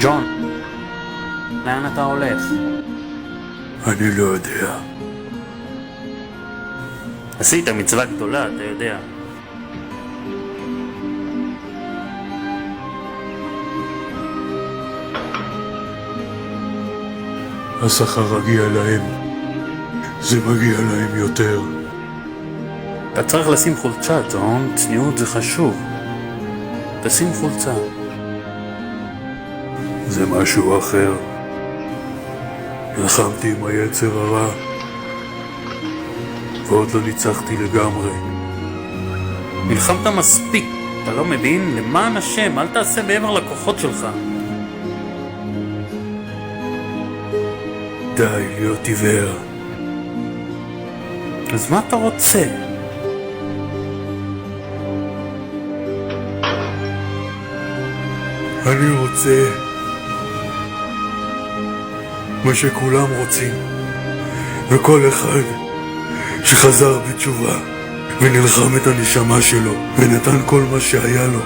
ג'ון, לאן אתה הולך? אני לא יודע. עשית מצווה גדולה, אתה יודע. השכר מגיע להם. זה מגיע להם יותר. אתה צריך לשים חולצה, ג'ון, צניעות זה חשוב. תשים חולצה. זה משהו אחר. נלחמתי עם היצר הרע, ועוד לא ניצחתי לגמרי. נלחמת מספיק, אתה לא מבין? למען השם, אל תעשה מעבר לכוחות שלך. די להיות עיוור. אז מה אתה רוצה? אני רוצה מה שכולם רוצים, וכל אחד שחזר בתשובה ונלחם את הנשמה שלו ונתן כל מה שהיה לו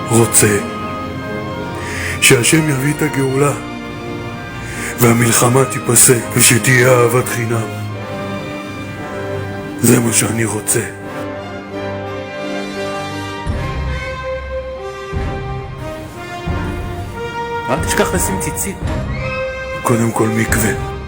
רוצה שהשם יביא את הגאולה והמלחמה תיפסק ושתהיה אהבת חינם. זה מה שאני רוצה. אל תשכח לשים ציצית. קודם כל מקווה.